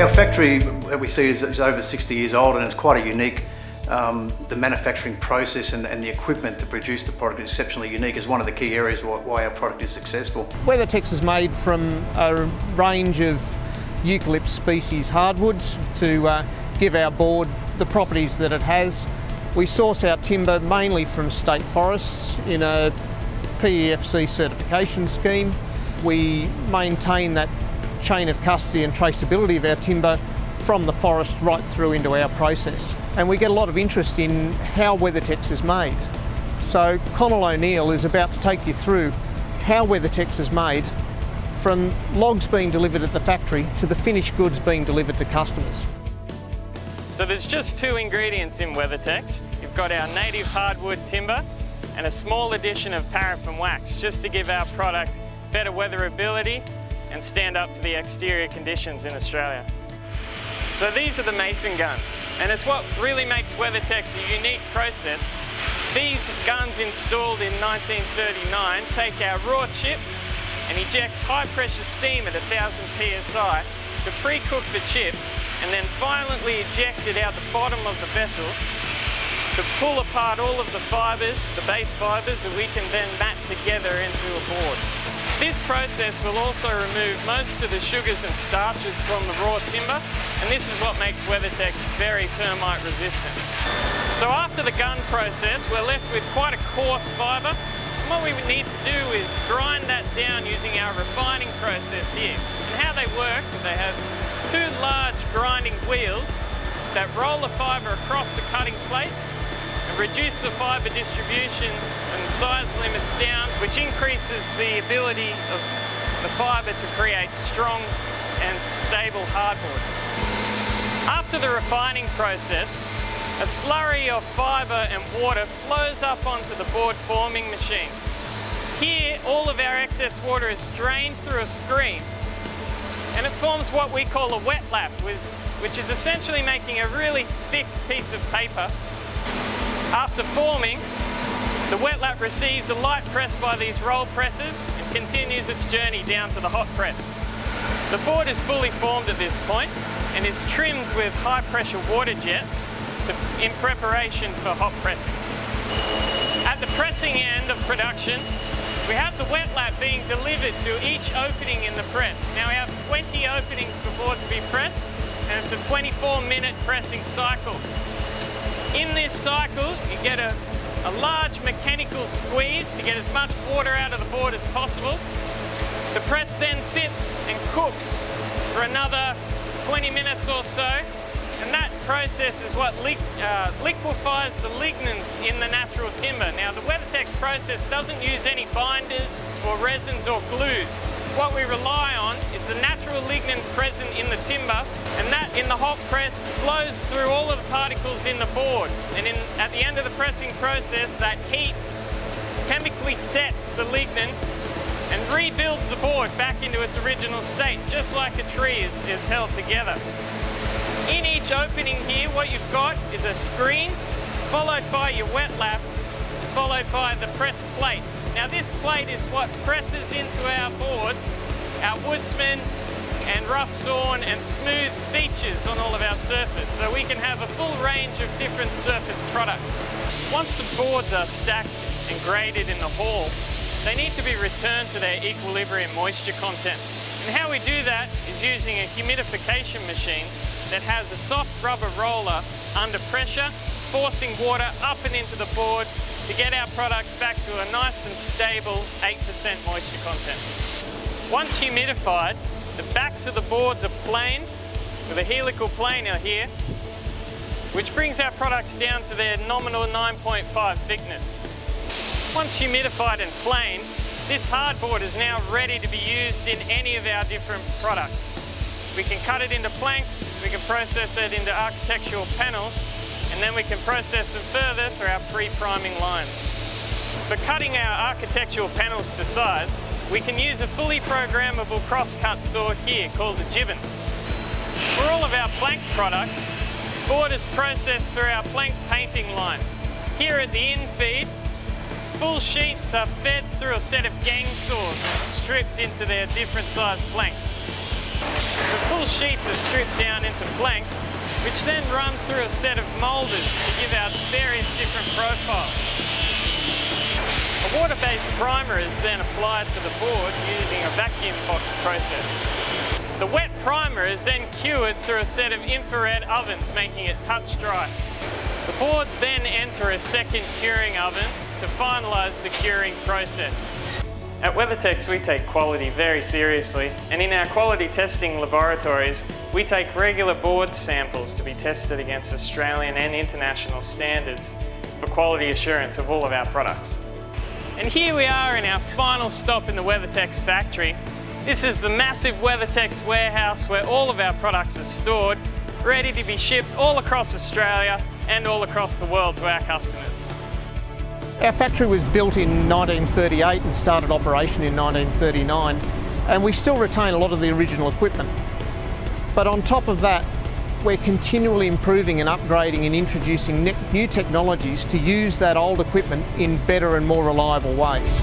Our factory that we see is over 60 years old, and it's quite a unique, the manufacturing process and the equipment to produce the product is exceptionally unique. Is one of the key areas why our product is successful. Weathertex is made from a range of eucalypt species hardwoods to give our board the properties that it has. We source our timber mainly from state forests in a PEFC certification scheme. We maintain that chain of custody and traceability of our timber from the forest right through into our process. And we get a lot of interest in how Weathertex is made. So Connell O'Neill is about to take you through how Weathertex is made from logs being delivered at the factory to the finished goods being delivered to customers. So there's just two ingredients in Weathertex. You've got our native hardwood timber and a small addition of paraffin wax, just to give our product better weatherability and stand up to the exterior conditions in Australia. So these are the mason guns, and it's what really makes Weathertex a unique process. These guns, installed in 1939, take our raw chip and eject high pressure steam at 1000 psi to pre-cook the chip and then violently eject it out the bottom of the vessel to pull apart all of the fibres, the base fibres, that we can then mat together into a board. This process will also remove most of the sugars and starches from the raw timber, and this is what makes Weathertex very termite resistant. So after the gun process, we're left with quite a coarse fibre, and what we would need to do is grind that down using our refining process here. And how they work, they have two large grinding wheels that roll the fibre across the cutting plates and reduce the fibre distribution and size limits down, which increases the ability of the fibre to create strong and stable hardboard. After the refining process, a slurry of fibre and water flows up onto the board forming machine. Here, all of our excess water is drained through a screen, and it forms what we call a wet lap, which is essentially making a really thick piece of paper. After forming, the wet lap receives a light press by these roll presses and continues its journey down to the hot press. The board is fully formed at this point and is trimmed with high pressure water jets in preparation for hot pressing. At the pressing end of production, we have the wet lap being delivered to each opening in the press. Now we have 20 openings for board to be pressed, and it's a 24-minute pressing cycle. In this cycle, you get a large mechanical squeeze to get as much water out of the board as possible. The press then sits and cooks for another 20 minutes or so, and that process is what liquefies the lignins in the natural timber. Now, the Weathertex process doesn't use any binders or resins or glues. What we rely on is the natural lignin present in the timber, and that in the hot press flows through all of the particles in the board. And at the end of the pressing process, that heat chemically sets the lignin and rebuilds the board back into its original state, just like a tree is held together. In each opening here, what you've got is a screen, followed by your wet lap, followed by the press plate. Now this plate is what presses into our boards, our woodsman and rough sawn and smooth features on all of our surface, so we can have a full range of different surface products. Once the boards are stacked and graded in the hall, they need to be returned to their equilibrium moisture content. And how we do that is using a humidification machine that has a soft rubber roller under pressure, forcing water up and into the board to get our products back to a nice and stable 8% moisture content. Once humidified, the backs of the boards are planed with a helical planer here, which brings our products down to their nominal 9.5 thickness. Once humidified and planed, this hardboard is now ready to be used in any of our different products. We can cut it into planks, we can process it into architectural panels, and then we can process them further through our pre-priming lines. For cutting our architectural panels to size, we can use a fully programmable cross-cut saw here called a jibbin. For all of our plank products, board is processed through our plank painting line. Here at the in-feed, full sheets are fed through a set of gang saws and stripped into their different sized planks. The full sheets are stripped down into planks, which then run through a set of moulders to give out various different profiles. A water-based primer is then applied to the board using a vacuum box process. The wet primer is then cured through a set of infrared ovens, making it touch dry. The boards then enter a second curing oven to finalise the curing process. At Weathertex, we take quality very seriously, and in our quality testing laboratories, we take regular board samples to be tested against Australian and international standards for quality assurance of all of our products. And here we are in our final stop in the Weathertex factory. This is the massive Weathertex warehouse where all of our products are stored, ready to be shipped all across Australia and all across the world to our customers. Our factory was built in 1938 and started operation in 1939, and we still retain a lot of the original equipment. But on top of that, we're continually improving and upgrading and introducing new technologies to use that old equipment in better and more reliable ways.